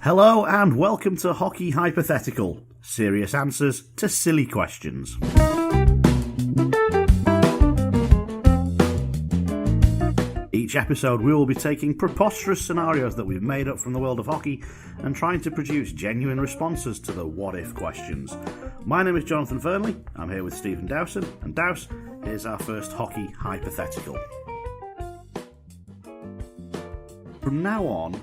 Hello and welcome to Hockey Hypothetical, serious answers to silly questions. Each episode we will be taking preposterous scenarios that we've made up from the world of hockey and trying to produce genuine responses to the what-if questions. My name is Jonathan Fernley, I'm here with Stephen Dowson, and Douse is our first Hockey Hypothetical. From now on,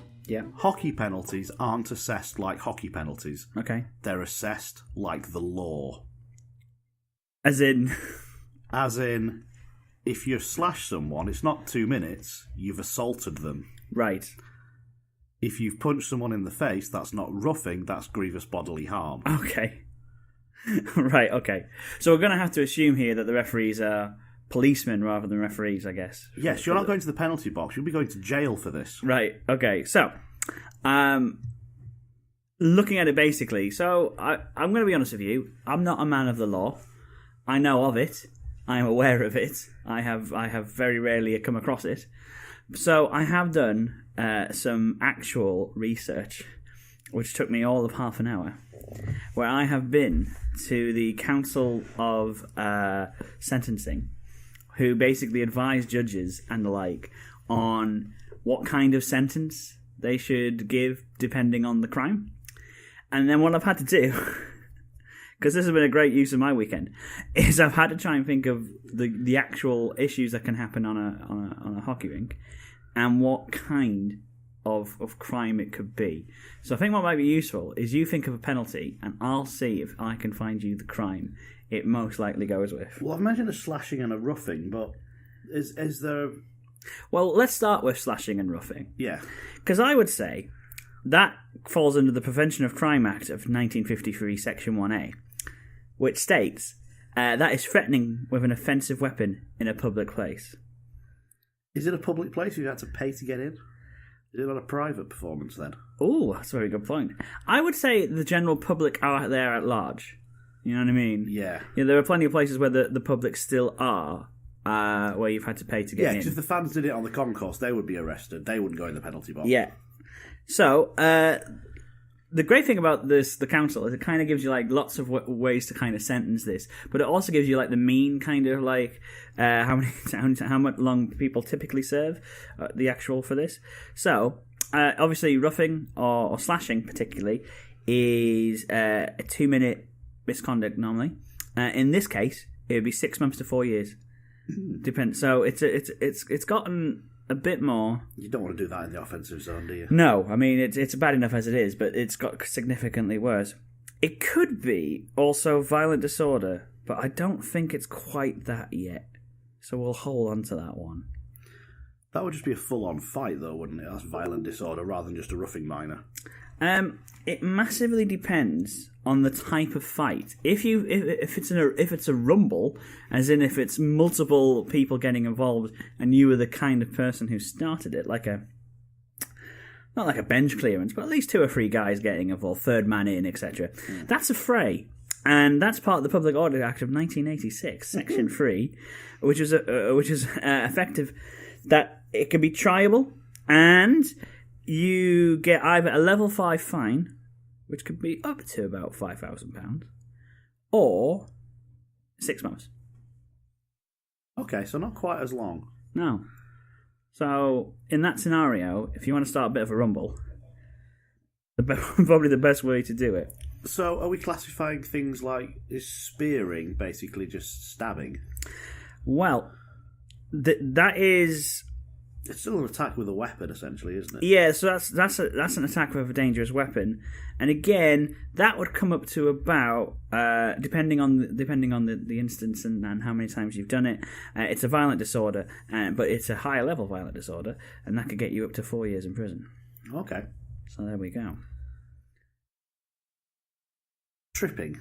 hockey penalties aren't assessed like hockey penalties. Okay. They're assessed like the law. As in, if you slash someone, it's not 2 minutes, you've assaulted them. right. If you've punched someone in the face, that's not roughing, that's grievous bodily harm. Okay. Right, okay. So we're going to have to assume here that the referees are policemen rather than referees, I guess. Yes, you're not going to the penalty box, you'll be going to jail for this. Right, okay. So, looking at it basically, so I'm going to be honest with you, I'm not a man of the law. I know of it. I am aware of it. I have very rarely come across it. So I have done some actual research, which took me all of half an hour, where I have been to the Council of Sentencing, who basically advise judges and the like on what kind of sentence they should give depending on the crime. And then what I've had to do, because this has been a great use of my weekend, is I've had to try and think of the actual issues that can happen on a hockey rink and what kind of crime it could be. So I think what might be useful is you think of a penalty and I'll see if I can find you the crime it most likely goes with. Well, I've mentioned a slashing and a roughing, but is there... Well, let's start with slashing and roughing. Yeah. Because I would say that falls under the Prevention of Crime Act of 1953, Section 1A, which states that is threatening with an offensive weapon in a public place. Is it a public place you had to pay to get in? Is it not a private performance then? Oh, that's a very good point. I would say the general public are there at large. You know what I mean? Yeah. There are plenty of places where the public still are, where you've had to pay to get in. Yeah, because if the fans did it on the concourse, they would be arrested. They wouldn't go in the penalty box. Yeah. So, the great thing about the council is it kind of gives you lots of ways to kind of sentence this, but it also gives you the mean kind of how much long people typically serve the actual for this. So, obviously, roughing or slashing particularly is a 2-minute misconduct normally. In this case, it would be 6 months to 4 years. Depends. So it's gotten a bit more. You don't want to do that in the offensive zone, do you? No, I mean it's bad enough as it is, but it's got significantly worse. It could be also violent disorder, but I don't think it's quite that yet. So we'll hold on to that one. That would just be a full-on fight, though, wouldn't it? That's violent disorder rather than just a roughing minor. It massively depends on the type of fight. If it's a rumble, as in if it's multiple people getting involved, and you were the kind of person who started it, not like a bench clearance, but at least 2 or 3 guys getting involved, third man in, etc. That's a fray, and that's part of the Public Order Act of 1986, Section 3, which is effective that it can be triable and you get either a level 5 fine, which could be up to about £5,000, or 6 months. Okay, so not quite as long. No. So, in that scenario, if you want to start a bit of a rumble, probably the best way to do it. So, are we classifying things is spearing basically just stabbing? Well, that is... It's still an attack with a weapon, essentially, isn't it? Yeah, so that's an attack with a dangerous weapon, and again, that would come up to about depending on the instance and how many times you've done it. It's a violent disorder, but it's a higher level violent disorder, and that could get you up to 4 years in prison. Okay, so there we go. Tripping.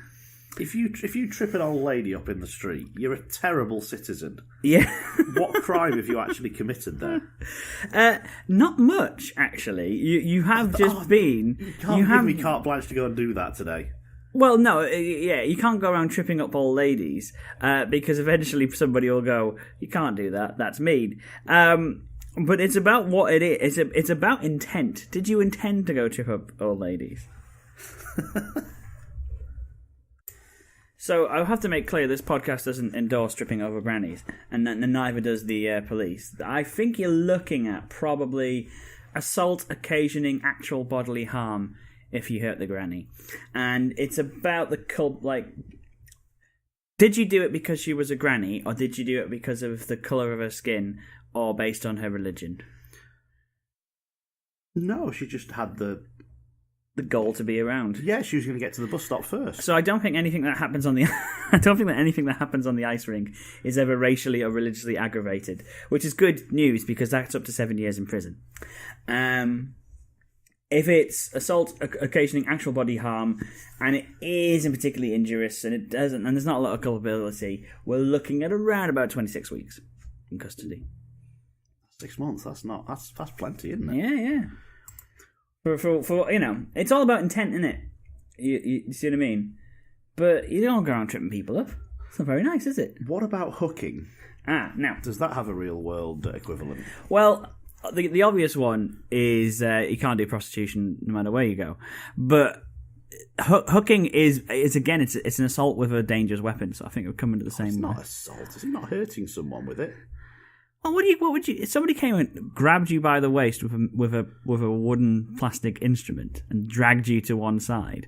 If you trip an old lady up in the street, you're a terrible citizen. Yeah. What crime have you actually committed there? Not much, actually. You have been. You can't give me carte blanche to go and do that today. Well, no, yeah, you can't go around tripping up old ladies because eventually somebody will go, "You can't do that. That's mean." But it's about what it is. It's about intent. Did you intend to go trip up old ladies? So I have to make clear this podcast doesn't endorse tripping over grannies, and neither does the police. I think you're looking at probably assault occasioning actual bodily harm if you hurt the granny. And it's about did you do it because she was a granny, or did you do it because of the colour of her skin, or based on her religion? No, she just had the goal to be around. Yeah, she was going to get to the bus stop first. So I don't think anything that happens on the ice rink is ever racially or religiously aggravated, which is good news because that's up to 7 years in prison. If it's assault occasioning actual body harm and it isn't particularly injurious and there's not a lot of culpability, we're looking at around about 26 weeks in custody. 6 months. That's plenty, isn't it? Yeah. For it's all about intent, isn't it? You see what I mean? But you don't go around tripping people up. It's not very nice, is it? What about hooking? Now. Does that have a real world equivalent? Well, the obvious one is you can't do prostitution no matter where you go. But hooking is again, it's an assault with a dangerous weapon, so I think it would come into the same... It's not assault. Is he not hurting someone with it? Well, what would you? If somebody came and grabbed you by the waist with a wooden plastic instrument and dragged you to one side,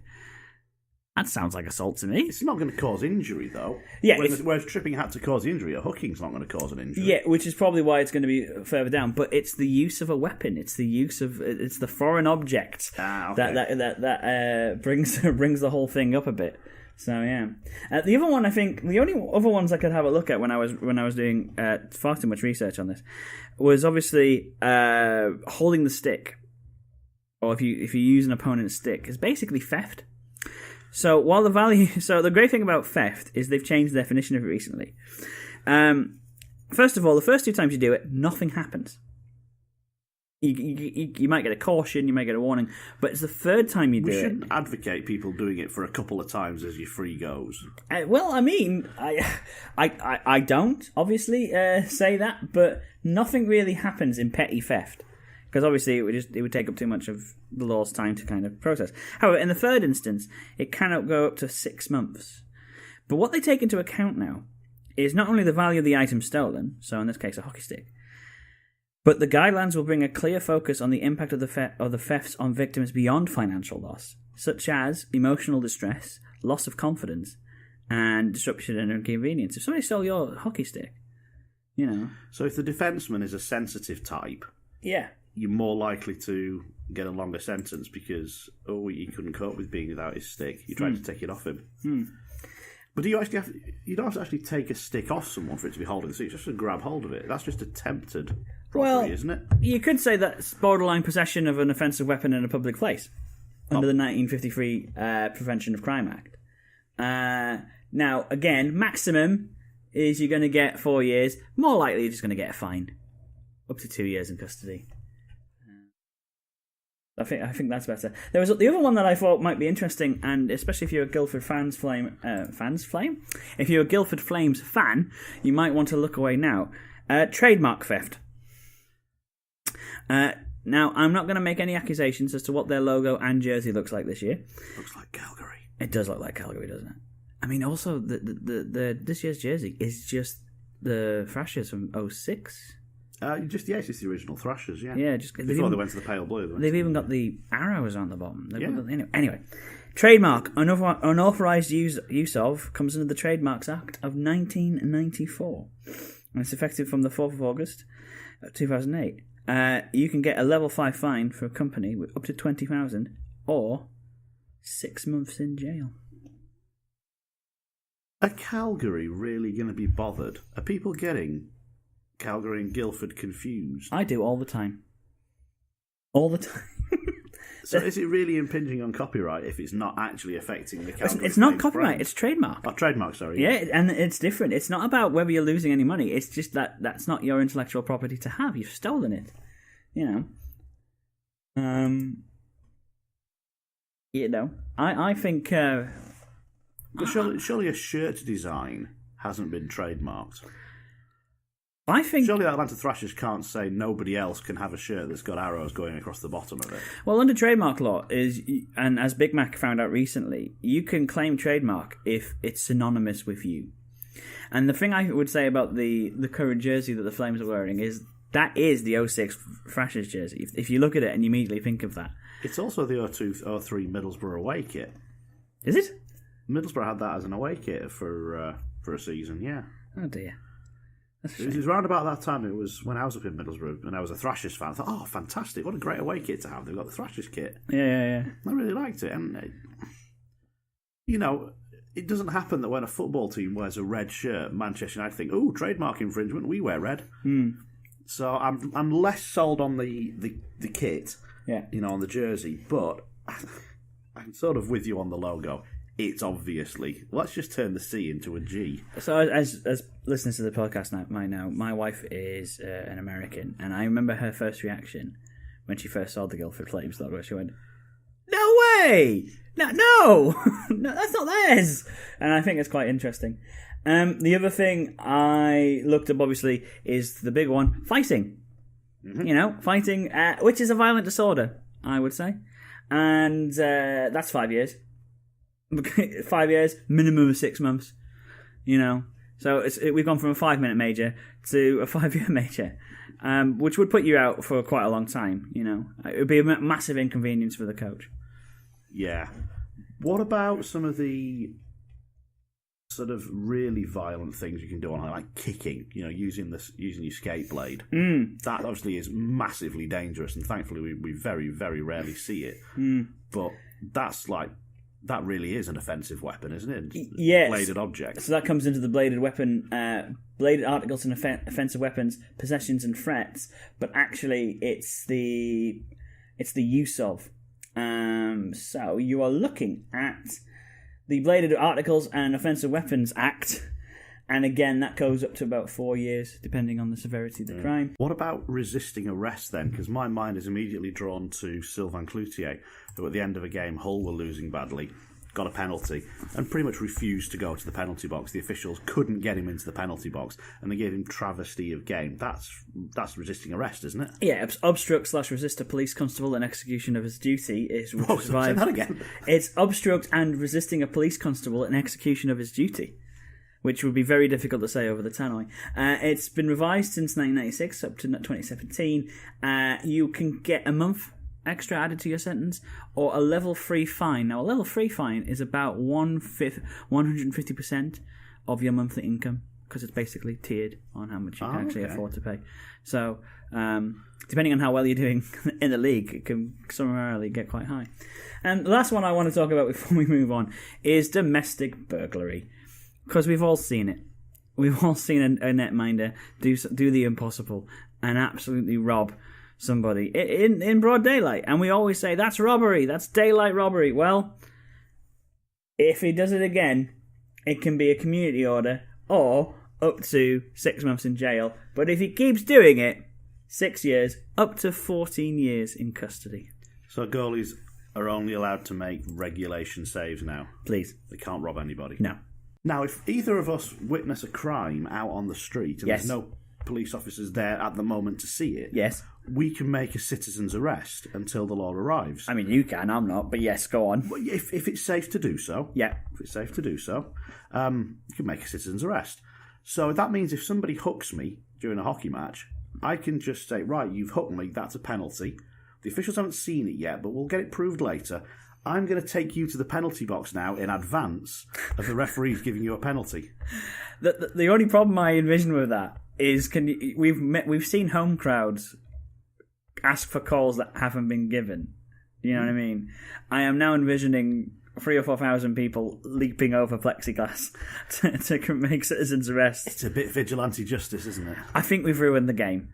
that sounds like assault to me. It's not going to cause injury, though. Yeah. Whereas tripping had to cause injury, a hooking's not going to cause an injury. Yeah, which is probably why it's going to be further down. But it's the use of a weapon. It's the foreign object that brings the whole thing up a bit. So yeah, the other one, I think the only other ones I could have a look at when I was doing far too much research on this was obviously holding the stick, or if you use an opponent's stick, is basically theft. So while the great thing about theft is they've changed the definition of it recently. First of all, the first 2 times you do it, nothing happens. You might get a caution, you might get a warning, but it's the third time you do it. We shouldn't advocate people doing it for a couple of times as your free goes. Well, I mean, I don't obviously say that, but nothing really happens in petty theft because obviously it would take up too much of the law's time to kind of process. However, in the third instance, it cannot go up to 6 months. But what they take into account now is not only the value of the item stolen, so in this case a hockey stick, but the guidelines will bring a clear focus on the impact of the thefts on victims beyond financial loss, such as emotional distress, loss of confidence, and disruption and inconvenience. If somebody stole your hockey stick, So if the defenceman is a sensitive type, yeah, you're more likely to get a longer sentence because he couldn't cope with being without his stick. You tried to take it off him. But you don't have to actually take a stick off someone for it to be holding the stick. Just to grab hold of it. That's just attempted robbery, isn't it? You could say that's borderline possession of an offensive weapon in a public place under the 1953 Prevention of Crime Act. Now, again, maximum is you're going to get 4 years. More likely, you're just going to get a fine, up to 2 years in custody. I think that's better. There was the other one that I thought might be interesting, and especially if you're a Guildford If you're a Guildford Flames fan, you might want to look away now. Trademark theft. Now, I'm not going to make any accusations as to what their logo and jersey looks like this year. Looks like Calgary. It does look like Calgary, doesn't it? I mean, also the this year's jersey is just the Thrashers from 06. It's just the original Thrashers, yeah. Yeah, just before they went to the pale blue. They've even got the arrows on the bottom. Anyway, trademark unauthorized use of comes under the Trademarks Act of 1994, and it's effective from the 4th of August, 2008. You can get a level 5 fine for a company with up to 20,000 or 6 months in jail. Are Calgary really going to be bothered? Are people getting Calgary and Guildford confused? I do all the time. All the time. So is it really impinging on copyright if it's not actually affecting the Calgary? It's not copyright, brand? It's trademark. Oh, trademark, sorry. Yeah, and it's different. It's not about whether you're losing any money. It's just that's not your intellectual property to have. You've stolen it. I think... But surely a shirt design hasn't been trademarked. I think... Surely the Atlanta Thrashers can't say nobody else can have a shirt that's got arrows going across the bottom of it. Well, under trademark law, and as Big Mac found out recently, you can claim trademark if it's synonymous with you. And the thing I would say about the current jersey that the Flames are wearing is that is the 06 Thrashers jersey. If you look at it and you immediately think of that. It's also the 02-03 Middlesbrough away kit. Is it? Middlesbrough had that as an away kit for a season, yeah. Oh dear. It was round about that time. It was when I was up in Middlesbrough and I was a Thrashers fan. I thought, oh, fantastic. What a great away kit to have. They've got the Thrashers kit. Yeah. I really liked it. And, it doesn't happen that when a football team wears a red shirt, Manchester United think, oh, trademark infringement, we wear red. So I'm less sold on the kit, on the jersey, but I'm sort of with you on the logo. It's obviously, let's just turn the C into a G. So as listeners to the podcast might know, my wife is an American, and I remember her first reaction when she first saw the Guildford Flames logo. She went, "No way! No, that's not theirs." And I think it's quite interesting. The other thing I looked up, obviously, is the big one, fighting. Mm-hmm. Fighting, which is a violent disorder, I would say. And that's 5 years. 5 years, minimum of 6 months. So we've gone from a 5-minute major to a 5-year major, which would put you out for quite a long time. It would be a massive inconvenience for the coach. Yeah. What about some of the sort of really violent things you can do on, like kicking? Using your skate blade. That obviously is massively dangerous, and thankfully we very, very rarely see it. But that really is an offensive weapon, isn't it? Yes. Bladed object. So that comes into the bladed weapon, bladed articles and offensive weapons, possessions and threats. But actually, it's the use of. So you are looking at the Bladed Articles and Offensive Weapons Act, and again that goes up to about 4 years, depending on the severity of the crime. What about resisting arrest then? Because my mind is immediately drawn to Sylvain Cloutier, who at the end of a game, Hull were losing badly, got a penalty, and pretty much refused to go to the penalty box. The officials couldn't get him into the penalty box, and they gave him travesty of game. That's resisting arrest, isn't it? Yeah, obstruct/resist a police constable in execution of his duty is... say that again. It's obstruct and resisting a police constable in execution of his duty, which would be very difficult to say over the tannoy. It's been revised since 1996 up to 2017. You can get a month extra added to your sentence, or a level 3 fine. Now, a level 3 fine is about 150% of your monthly income, because it's basically tiered on how much you can actually afford to pay. So, depending on how well you're doing in the league, it can summarily get quite high. And the last one I want to talk about before we move on is domestic burglary, because we've all seen it. We've all seen a netminder do the impossible and absolutely rob somebody in broad daylight, and we always say that's robbery, that's daylight robbery. Well, if he does it again, it can be a community order or up to 6 months in jail. But if he keeps doing it, 6 years, up to 14 years in custody. So goalies are only allowed to make regulation saves now? Please. They can't rob anybody? No. Now, if either of us witness a crime out on the street and there's no police officers there at the moment to see it, we can make a citizen's arrest until the law arrives. I mean, you can, I'm not, but yes, go on. Well, if it's safe to do so. Yeah. If it's safe to do so, you can make a citizen's arrest. So that means if somebody hooks me during a hockey match, I can just say, right, you've hooked me, that's a penalty. The officials haven't seen it yet, but we'll get it proved later. I'm going to take you to the penalty box now in advance of the referees giving you a penalty. The only problem I envision with that is we've seen home crowds ask for calls that haven't been given. You know what I mean? I am now envisioning 3,000 or 4,000 people leaping over plexiglass to make citizens' arrests. It's a bit vigilante justice, isn't it? I think we've ruined the game.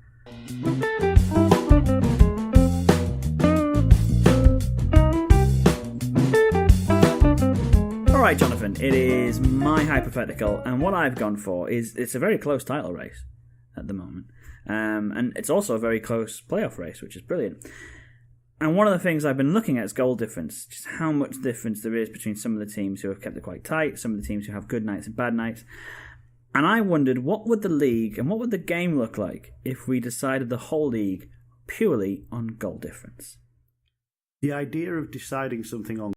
Alright, Jonathan, it is my hypothetical, and what I've gone for is it's a very close title race at the moment. And it's also a very close playoff race, which is brilliant. And one of the things I've been looking at is goal difference, just how much difference there is between some of the teams who have kept it quite tight, some of the teams who have good nights and bad nights. And I wondered, what would the league and what would the game look like if we decided the whole league purely on goal difference? The idea of deciding something on